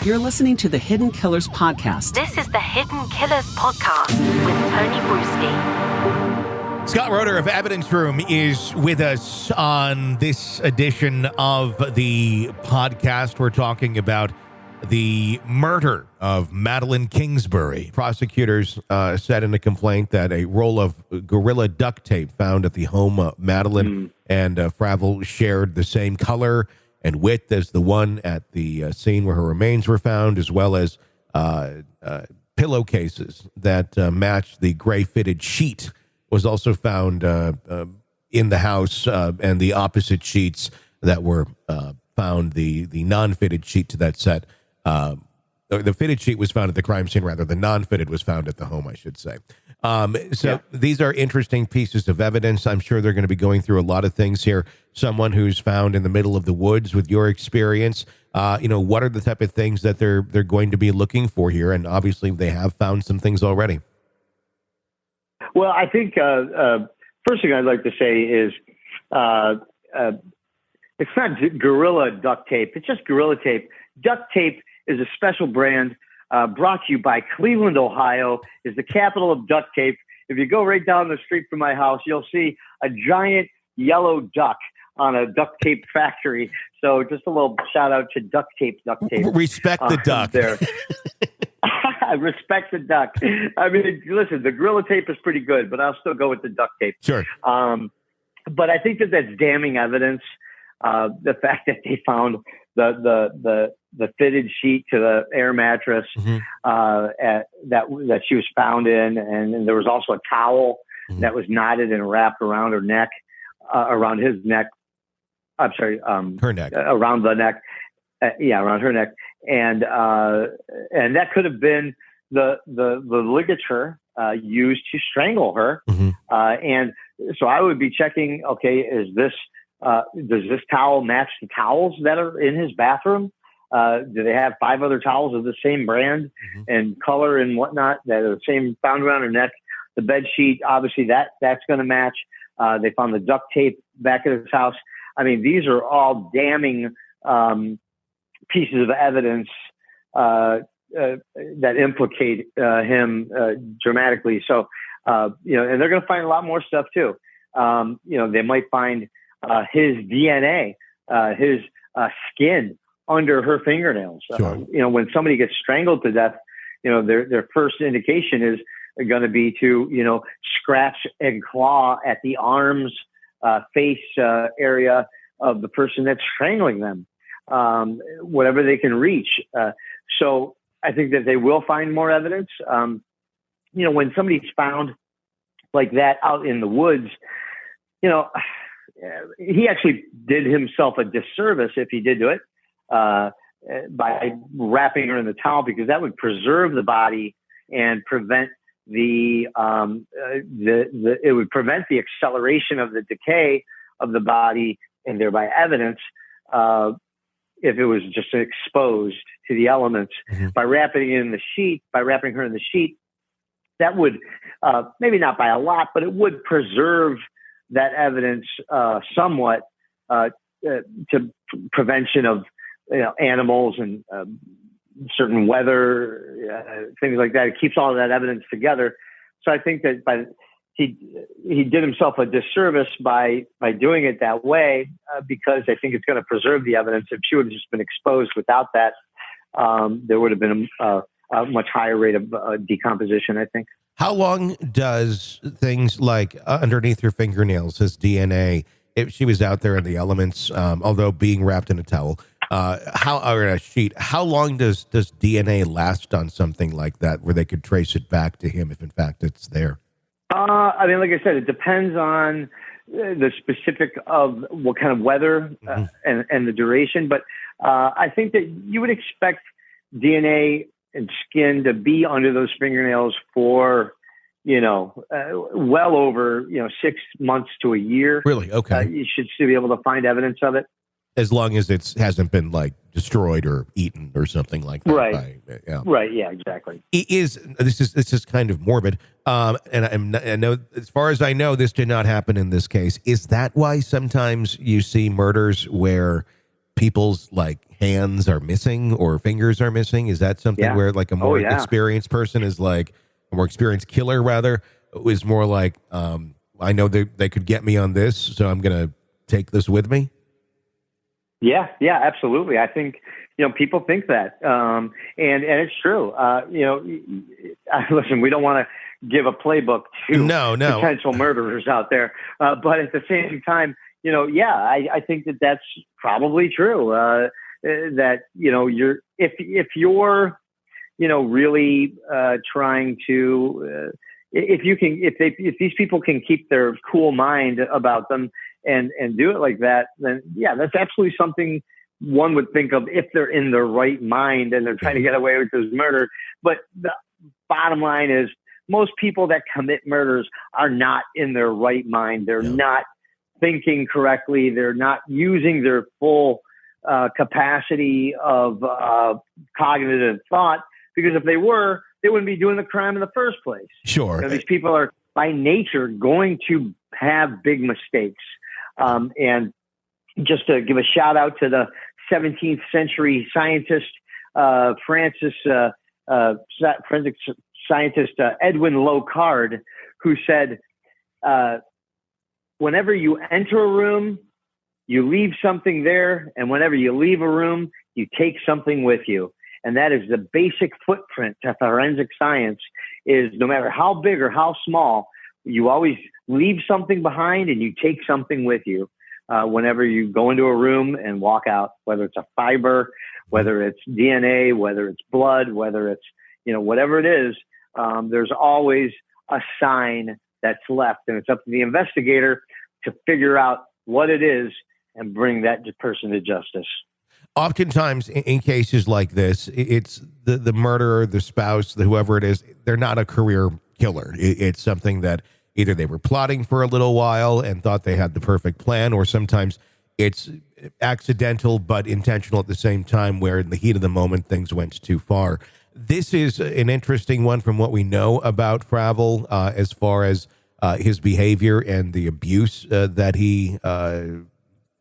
You're listening to the Hidden Killers Podcast. This is the Hidden Killers Podcast with Tony Brueski. Scott Roeder of Evidence Room is with us on this edition of the podcast. We're talking about the murder of Madeline Kingsbury. Prosecutors said in a complaint that a roll of Gorilla duct tape found at the home of Madeline and Fravel shared the same color and width as the one at the scene where her remains were found, as well as pillowcases that matched the gray fitted sheet was also found in the house, and the opposite sheets that were found, the non-fitted sheet to that set. The fitted sheet was found at the crime scene, rather. The non-fitted was found at the home, I should say. These are interesting pieces of evidence. I'm sure they're going to be going through a lot of things here. Someone who's found in the middle of the woods, with your experience, what are the type of things that they're going to be looking for here? And obviously they have found some things already. Well, I think first thing I'd like to say is it's not Gorilla duct tape. It's just Gorilla tape. Duct tape is a special brand brought to you by Cleveland, Ohio, is the capital of duct tape. If you go right down the street from my house, you'll see a giant yellow duck on a duct tape factory. So just a little shout out to duct tape. Respect the duck. There. Respect the duck. I mean, listen, the Gorilla tape is pretty good, but I'll still go with the duct tape. Sure. But I think that's damning evidence. The fact that they found the fitted sheet to the air mattress that she was found in, and there was also a towel that was knotted and wrapped around her neck, around his neck. I'm sorry, her neck, around the neck. Around her neck, and that could have been the ligature used to strangle her. And so I would be checking. Okay, is this does this towel match the towels that are in his bathroom? Do they have 5 other towels of the same brand and color and whatnot that are the same found around her neck? The bed sheet, obviously that's going to match. They found the duct tape back at his house. I mean, these are all damning pieces of evidence that implicate him dramatically. So, and they're going to find a lot more stuff too. They might find his DNA, his skin under her fingernails. Sure. When somebody gets strangled to death, their first indication is going to be to, scratch and claw at the arms, face area of the person that's strangling them, whatever they can reach. So I think that they will find more evidence. When somebody's found like that out in the woods, he actually did himself a disservice if he did do it by wrapping her in the towel, because that would preserve the body and prevent it would prevent the acceleration of the decay of the body, and thereby evidence if it was just exposed to the elements. By wrapping her in the sheet, that would maybe not by a lot, but it would preserve that evidence somewhat to prevention of animals and certain weather, things like that. It keeps all of that evidence together. So I think that he did himself a disservice by doing it that way, because I think it's going to preserve the evidence. If she would have just been exposed without that, there would have been a much higher rate of decomposition, I think. How long does things like underneath your fingernails, his DNA, if she was out there in the elements, although being wrapped in a towel, or a sheet, how long does DNA last on something like that, where they could trace it back to him if in fact it's there? I mean, like I said, it depends on the specific of what kind of weather and the duration. But I think that you would expect DNA and skin to be under those fingernails for, well over, 6 months to a year. Really? Okay. You should still be able to find evidence of it. As long as it hasn't been destroyed or eaten or something like that. Right. Right. Yeah, exactly. This is kind of morbid. And I know, as far as I know, this did not happen in this case. Is that why sometimes you see murders where people's hands are missing or fingers are missing? Is that something where like a more experienced person is like a more experienced killer rather is more like, I know they could get me on this, so I'm going to take this with me? Yeah, absolutely. I think, people think that. And it's true. Listen, we don't want to give a playbook to potential murderers out there. But at the same time, I think that that's probably true. That, if you're, really trying to, if these people can keep their cool mind about them and do it like that, then that's absolutely something one would think of if they're in their right mind and they're trying to get away with this murder. But the bottom line is most people that commit murders are not in their right mind. They're not thinking correctly. They're not using their full capacity of cognitive thought, because if they were, they wouldn't be doing the crime in the first place. Sure. These people are by nature going to have big mistakes. And just to give a shout out to the 17th century scientist, forensic scientist Edwin Locard, who said, whenever you enter a room, you leave something there, and whenever you leave a room, you take something with you. And that is the basic footprint to forensic science, is no matter how big or how small, you always leave something behind and you take something with you. Whenever you go into a room and walk out, whether it's a fiber, whether it's DNA, whether it's blood, whether it's, whatever it is, there's always a sign that's left. And it's up to the investigator to figure out what it is and bring that person to justice. Oftentimes in cases like this, it's the murderer, the spouse, whoever it is, they're not a career killer. It's something that either they were plotting for a little while and thought they had the perfect plan, or sometimes it's accidental but intentional at the same time, where in the heat of the moment, things went too far. This is an interesting one from what we know about Fravel, as far as his behavior and the abuse that he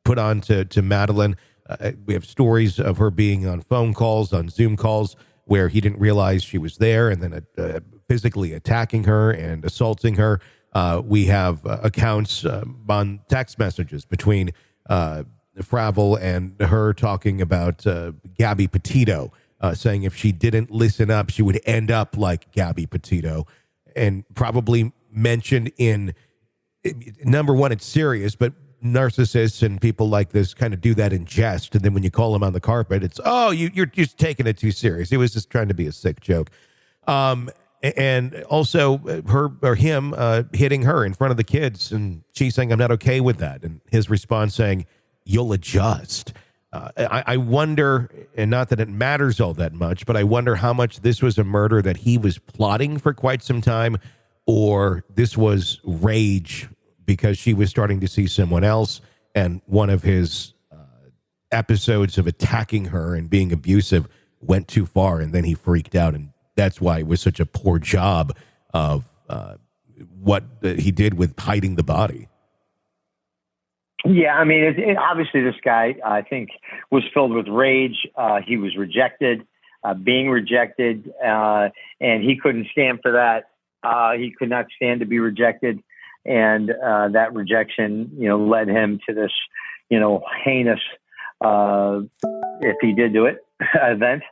put on to Madeline. We have stories of her being on phone calls, on Zoom calls, where he didn't realize she was there, and then physically attacking her and assaulting her. We have accounts on text messages between Fravel and her talking about Gabby Petito, saying if she didn't listen up, she would end up like Gabby Petito, and probably mentioned in, number one, it's serious, but narcissists and people like this kind of do that in jest. And then when you call them on the carpet, it's, you're just taking it too serious. It was just trying to be a sick joke. And also him hitting her in front of the kids, and she saying, I'm not okay with that. And his response saying, you'll adjust. I wonder, and not that it matters all that much, but I wonder how much this was a murder that he was plotting for quite some time, or this was rage because she was starting to see someone else, and one of his episodes of attacking her and being abusive went too far, and then he freaked out, and that's why it was such a poor job of what he did with hiding the body. Yeah, I mean, obviously this guy, I think, was filled with rage. He was rejected, being rejected, and he couldn't stand for that. He could not stand to be rejected. And that rejection, led him to this, heinous, if he did do it, event.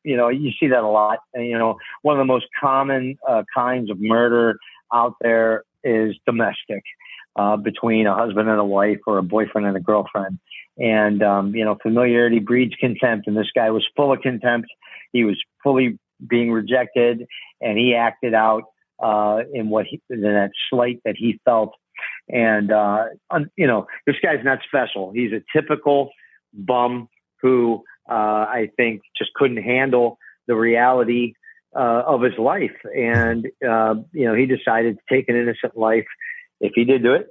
You see that a lot. And, one of the most common kinds of murder out there is domestic, between a husband and a wife, or a boyfriend and a girlfriend. And, familiarity breeds contempt. And this guy was full of contempt. He was fully being rejected, and he acted out in that slight that he felt. And, this guy's not special. He's a typical bum who, I think, just couldn't handle the reality of his life. And, he decided to take an innocent life, if he did do it,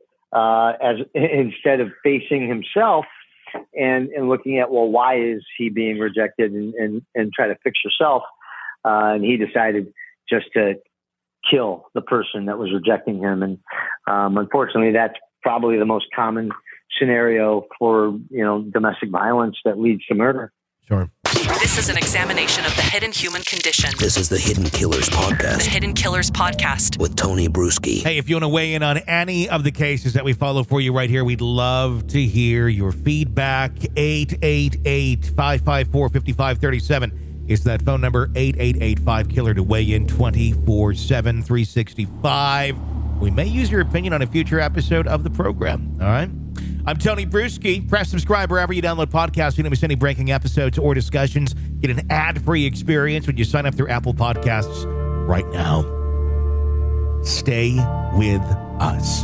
instead of facing himself and looking at, well, why is he being rejected, and try to fix yourself. And he decided just to kill the person that was rejecting him. And unfortunately, that's probably the most common scenario for, domestic violence that leads to murder. Sure. This is an examination of the hidden human condition. This is the Hidden Killers Podcast. The Hidden Killers Podcast. With Tony Brueski. Hey, if you want to weigh in on any of the cases that we follow for you right here, we'd love to hear your feedback. 888-554-5537 is that phone number, 888-5-KILLER, to weigh in 24/7, 365. We may use your opinion on a future episode of the program, all right? I'm Tony Brueski. Press subscribe wherever you download podcasts. You don't miss any breaking episodes or discussions. Get an ad-free experience when you sign up through Apple Podcasts right now. Stay with us.